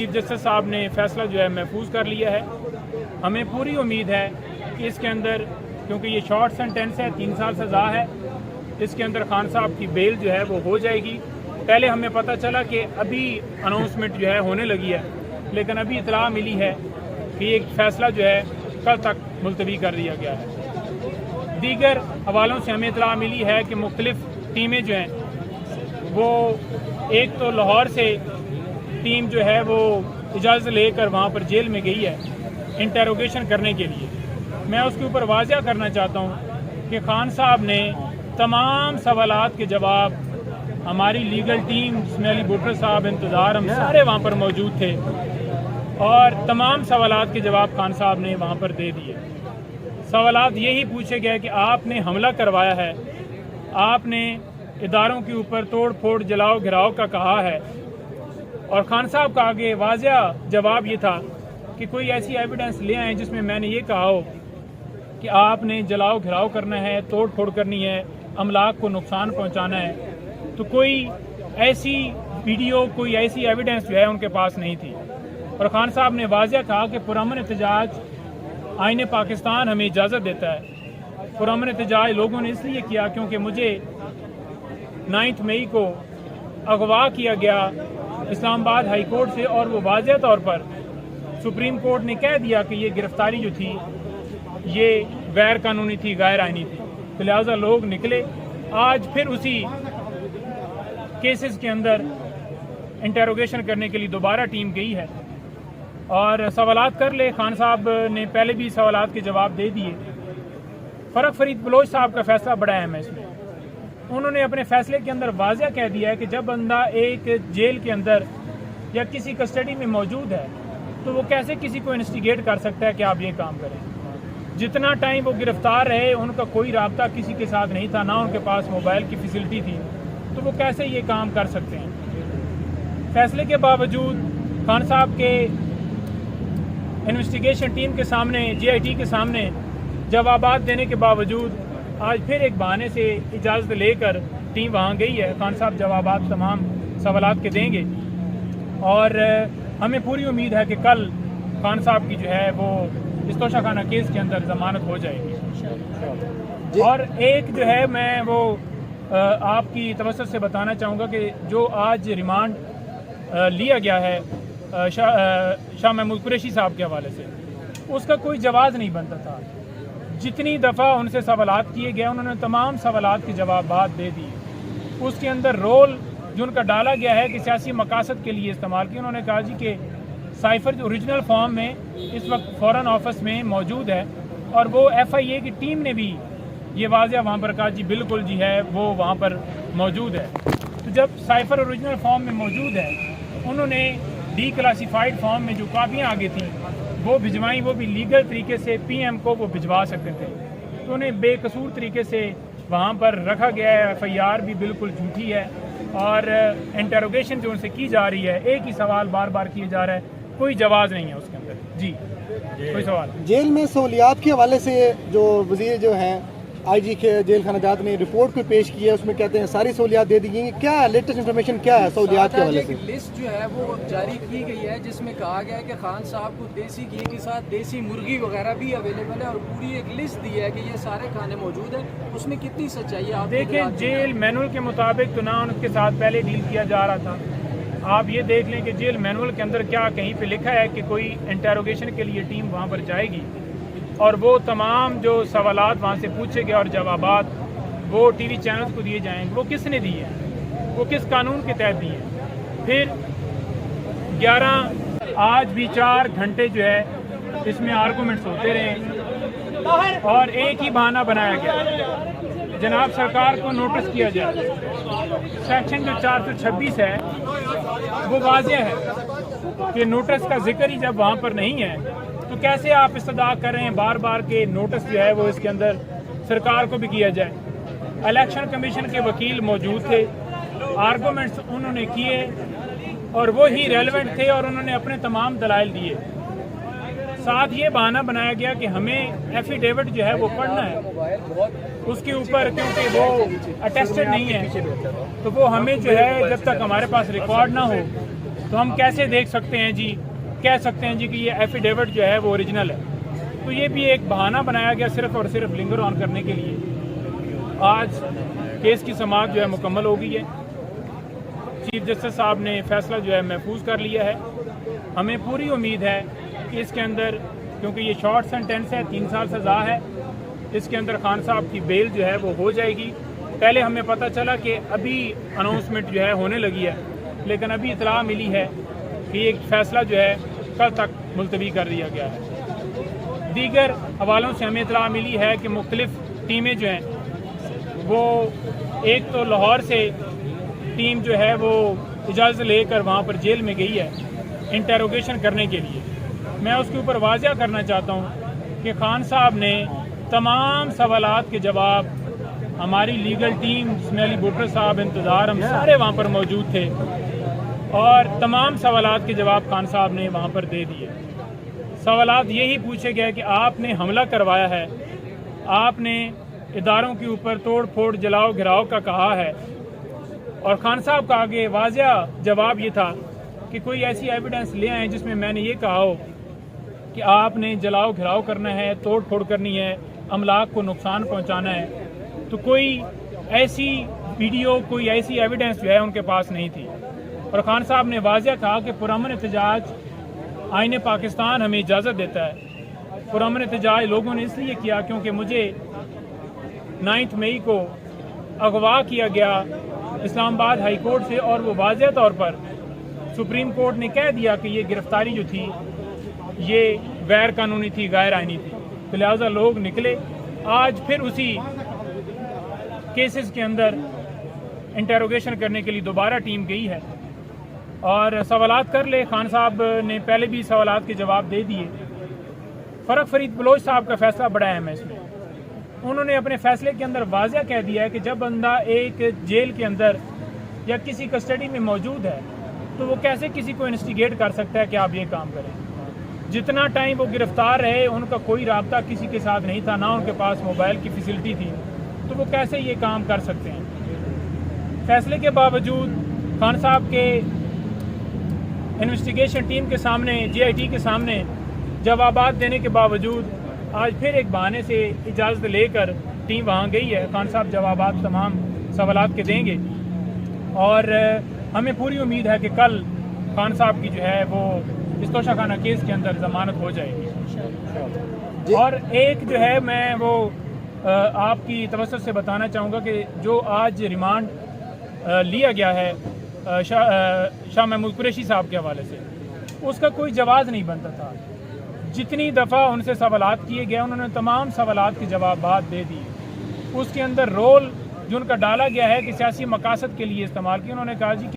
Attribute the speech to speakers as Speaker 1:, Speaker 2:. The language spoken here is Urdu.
Speaker 1: چیف جسٹس صاحب نے فیصلہ جو ہے محفوظ کر لیا ہے. ہمیں پوری امید ہے کہ اس کے اندر، کیونکہ یہ شارٹ سینٹینس ہے، 3 سال سزا ہے، اس کے اندر خان صاحب کی بیل جو ہے وہ ہو جائے گی. پہلے ہمیں پتہ چلا کہ ابھی اناؤنسمنٹ جو ہے ہونے لگی ہے، لیکن ابھی اطلاع ملی ہے کہ یہ فیصلہ جو ہے کل تک ملتوی کر دیا گیا ہے. دیگر حوالوں سے ہمیں اطلاع ملی ہے کہ مختلف ٹیمیں جو ہیں وہ، ایک تو لاہور سے ٹیم جو ہے وہ اجازت لے کر وہاں پر جیل میں گئی ہے انٹیروگیشن کرنے کے لیے. میں اس کے اوپر واضح کرنا چاہتا ہوں کہ خان صاحب نے تمام سوالات کے جواب، ہماری لیگل ٹیم جس میں علی بھٹو صاحب، انتظار، ہم سارے وہاں پر موجود تھے، اور تمام سوالات کے جواب خان صاحب نے وہاں پر دے دیے. سوالات یہی پوچھے گئے کہ آپ نے حملہ کروایا ہے، آپ نے اداروں کے اوپر توڑ پھوڑ، جلاؤ گھراؤ کا کہا ہے، اور خان صاحب کا آگے واضح جواب یہ تھا کہ کوئی ایسی ایویڈنس لے آئیں جس میں میں نے یہ کہا ہو کہ آپ نے جلاؤ گھراؤ کرنا ہے، توڑ پھوڑ کرنی ہے، املاک کو نقصان پہنچانا ہے. تو کوئی ایسی ویڈیو، کوئی ایسی ایویڈنس جو ہے ان کے پاس نہیں تھی. اور خان صاحب نے واضح کہا کہ پرامن احتجاج آئین پاکستان ہمیں اجازت دیتا ہے. پرامن احتجاج لوگوں نے اس لیے کیا کیونکہ مجھے 9 مئی کو اغوا کیا گیا اسلام آباد ہائی کورٹ سے، اور وہ واضح طور پر سپریم کورٹ نے کہہ دیا کہ یہ گرفتاری جو تھی یہ غیر قانونی تھی، غیر آئینی تھی. تو لہٰذا لوگ نکلے. آج پھر اسی کیسز کے اندر انٹیروگیشن کرنے کے لیے دوبارہ ٹیم گئی ہے اور سوالات کر لے. خان صاحب نے پہلے بھی سوالات کے جواب دے دیے. فرق فرید بلوچ صاحب کا فیصلہ بڑا اہم ہے. اس میں انہوں نے اپنے فیصلے کے اندر واضح کہہ دیا ہے کہ جب بندہ ایک جیل کے اندر یا کسی کسٹڈی میں موجود ہے تو وہ کیسے کسی کو انویسٹیگیٹ کر سکتا ہے کہ آپ یہ کام کریں. جتنا ٹائم وہ گرفتار رہے ان کا کوئی رابطہ کسی کے ساتھ نہیں تھا، نہ ان کے پاس موبائل کی فیسلٹی تھی، تو وہ کیسے یہ کام کر سکتے ہیں. فیصلے کے باوجود خان صاحب کے انویسٹیگیشن ٹیم کے سامنے، GIT کے سامنے جوابات دینے کے باوجود آج پھر ایک بہانے سے اجازت لے کر ٹیم وہاں گئی ہے. خان صاحب جوابات تمام سوالات کے دیں گے، اور ہمیں پوری امید ہے کہ کل خان صاحب کی جو ہے وہ اس توشہ خانہ کیس کے اندر ضمانت ہو جائے گی. اور ایک جو ہے میں وہ آپ کی توسط سے بتانا چاہوں گا کہ جو آج ریمانڈ لیا گیا ہے شاہ محمود قریشی صاحب کے حوالے سے، اس کا کوئی جواز نہیں بنتا تھا. جتنی دفعہ ان سے سوالات کیے گئے انہوں نے تمام سوالات کے جوابات دے دیے. اس کے اندر رول جو ان کا ڈالا گیا ہے کہ سیاسی مقاصد کے لیے استعمال کیا. انہوں نے کہا جی کہ سائفر جو اوریجنل فارم میں اس وقت فورن آفس میں موجود ہے، اور وہ FIA کی ٹیم نے بھی یہ واضح وہاں پر کہا جی بالکل جی ہے، وہ وہاں پر موجود ہے. تو جب سائفر اوریجنل فارم میں موجود ہے، انہوں نے ڈی کلاسیفائڈ فارم میں جو کاپیاں آگے تھیں وہ بھجوائیں، وہ بھی لیگل طریقے سے PM کو وہ بھجوا سکتے تھے. تو انہیں بے قصور طریقے سے وہاں پر رکھا گیا ہے. FIR بھی بالکل جھوٹی ہے، اور انٹیروگیشن جو ان سے کی جا رہی ہے، ایک ہی سوال بار بار کیے جا رہا ہے، کوئی جواز نہیں ہے اس کے اندر. جی کوئی سوال؟
Speaker 2: جیل میں سہولیات کے حوالے سے جو وزیر جو ہیں IG کے جیل خانہ جات نے رپورٹ کو پیش کی ہے، اس میں کہتے ہیں ساری سہولیات دے دی گئی ہیں. کیا لیٹسٹ انفارمیشن کیا ہے سہولیات کے حوالے سے؟
Speaker 3: لسٹ جو ہے وہ جاری کی گئی ہے جس میں کہا گیا ہے کہ خان صاحب کو دیسی گھی کے ساتھ دیسی مرغی وغیرہ بھی اویلیبل ہے، اور پوری ایک لسٹ دی ہے کہ یہ سارے کھانے موجود ہیں. اس میں کتنی سچائی ہے؟ آپ
Speaker 1: دیکھیں، جیل مینول کے مطابق تو نہ ان کے ساتھ پہلے ڈیل کیا جا رہا تھا. آپ یہ دیکھ لیں کہ جیل مینول کے اندر کیا کہیں پہ لکھا ہے کہ کوئی انٹیروگیشن کے لیے ٹیم وہاں پر جائے گی، اور وہ تمام جو سوالات وہاں سے پوچھے گئے اور جوابات وہ TV چینلز کو دیے جائیں گے. وہ کس نے دیے ہیں؟ وہ کس قانون کے تحت دیے ہیں؟ پھر 11 آج بھی 4 گھنٹے جو ہے اس میں آرگومنٹس ہوتے رہے، اور ایک ہی بہانہ بنایا گیا جناب سرکار کو نوٹس کیا جائے. سیکشن جو 426 ہے وہ واضح ہے کہ نوٹس کا ذکر ہی جب وہاں پر نہیں ہے تو کیسے آپ استدعا کر رہے ہیں بار بار کے نوٹس جو ہے وہ اس کے اندر سرکار کو بھی کیا جائے. الیکشن کمیشن کے وکیل موجود تھے، آرگومنٹس انہوں نے کیے اور وہی ریلیونٹ تھے، اور انہوں نے اپنے تمام دلائل دیے. ساتھ یہ بہانہ بنایا گیا کہ ہمیں ایفیڈیوٹ جو ہے وہ پڑھنا ہے اس کے اوپر، کیونکہ وہ اٹیسٹڈ نہیں ہے، تو وہ ہمیں جو ہے جب تک ہمارے پاس ریکارڈ نہ ہو تو ہم کیسے دیکھ سکتے ہیں جی، کہہ سکتے ہیں جی کہ یہ ایفیڈیوٹ جو ہے وہ اوریجنل ہے؟ تو یہ بھی ایک بہانہ بنایا گیا صرف اور صرف لنگر آن کرنے کے لیے۔ آج کیس کی سماعت جو ہے مکمل ہو گئی ہے، چیف جسٹس صاحب نے فیصلہ جو ہے محفوظ کر لیا ہے۔ ہمیں پوری امید ہے کہ اس کے اندر، کیونکہ یہ شارٹ سینٹینس ہے، 3 سال سزا ہے، اس کے اندر خان صاحب کی بیل جو ہے وہ ہو جائے گی۔ پہلے ہمیں پتہ چلا کہ ابھی اناؤنسمنٹ جو ہے ہونے لگی ہے، لیکن ابھی اطلاع ملی ہے کہ یہ فیصلہ جو ہے کل تک ملتوی کر دیا گیا ہے۔ دیگر حوالوں سے ہمیں اطلاع ملی ہے کہ مختلف ٹیمیں جو ہیں وہ، ایک تو لاہور سے ٹیم جو ہے وہ اجازت لے کر وہاں پر جیل میں گئی ہے انٹیروگیشن کرنے کے لیے۔ میں اس کے اوپر واضح کرنا چاہتا ہوں کہ خان صاحب نے تمام سوالات کے جواب، ہماری لیگل ٹیم جس میں علی بھٹر صاحب، انتظار، ہم سارے وہاں پر موجود تھے، اور تمام سوالات کے جواب خان صاحب نے وہاں پر دے دیے۔ سوالات یہی پوچھے گئے کہ آپ نے حملہ کروایا ہے، آپ نے اداروں کے اوپر توڑ پھوڑ، جلاؤ گھراؤ کا کہا ہے، اور خان صاحب کا آگے واضح جواب یہ تھا کہ کوئی ایسی ایویڈنس لے آئیں جس میں میں نے یہ کہا ہو کہ آپ نے جلاؤ گھراؤ کرنا ہے، توڑ پھوڑ کرنی ہے، املاک کو نقصان پہنچانا ہے۔ تو کوئی ایسی ویڈیو، کوئی ایسی ایویڈنس جو ہے ان کے پاس نہیں تھی، اور خان صاحب نے واضح کہا کہ پرامن احتجاج آئین پاکستان ہمیں اجازت دیتا ہے۔ پرامن احتجاج لوگوں نے اس لیے کیا کیونکہ مجھے 9 مئی کو اغوا کیا گیا اسلام آباد ہائی کورٹ سے، اور وہ واضح طور پر سپریم کورٹ نے کہہ دیا کہ یہ گرفتاری جو تھی یہ غیر قانونی تھی، غیر آئینی تھی، تو لہٰذا لوگ نکلے۔ آج پھر اسی کیسز کے اندر انٹیروگیشن کرنے کے لیے دوبارہ ٹیم گئی ہے، اور سوالات کر لے۔ خان صاحب نے پہلے بھی سوالات کے جواب دے دیے۔ فرق فرید بلوچ صاحب کا فیصلہ بڑا اہم ہے اس میں۔ انہوں نے اپنے فیصلے کے اندر واضح کہہ دیا ہے کہ جب بندہ ایک جیل کے اندر یا کسی کسٹڈی میں موجود ہے تو وہ کیسے کسی کو انسٹیگیٹ کر سکتا ہے کہ آپ یہ کام کریں۔ جتنا ٹائم وہ گرفتار رہے ان کا کوئی رابطہ کسی کے ساتھ نہیں تھا، نہ ان کے پاس موبائل کی فیسلٹی تھی، تو وہ کیسے یہ کام کر سکتے ہیں؟ فیصلے کے باوجود خان صاحب کے انویسٹیگیشن ٹیم کے سامنے، جے آئی ٹی کے سامنے جوابات دینے کے باوجود آج پھر ایک بہانے سے اجازت لے کر ٹیم وہاں گئی ہے۔ خان صاحب جوابات تمام سوالات کے دیں گے، اور ہمیں پوری امید ہے کہ کل خان صاحب کی جو ہے وہ اس توشہ خانہ کیس کے اندر ضمانت ہو جائے گی۔ اور ایک جو ہے میں وہ آپ کی توسط سے بتانا چاہوں گا کہ جو آج ریمانڈ لیا گیا ہے شاہ محمود قریشی صاحب کے حوالے سے، اس کا کوئی جواز نہیں بنتا تھا۔ جتنی دفعہ ان سے سوالات کیے گئے انہوں نے تمام سوالات کے جوابات دے دیے۔ اس کے اندر رول جو ان کا ڈالا گیا ہے کہ سیاسی مقاصد کے لیے استعمال کیا، انہوں نے کہا جی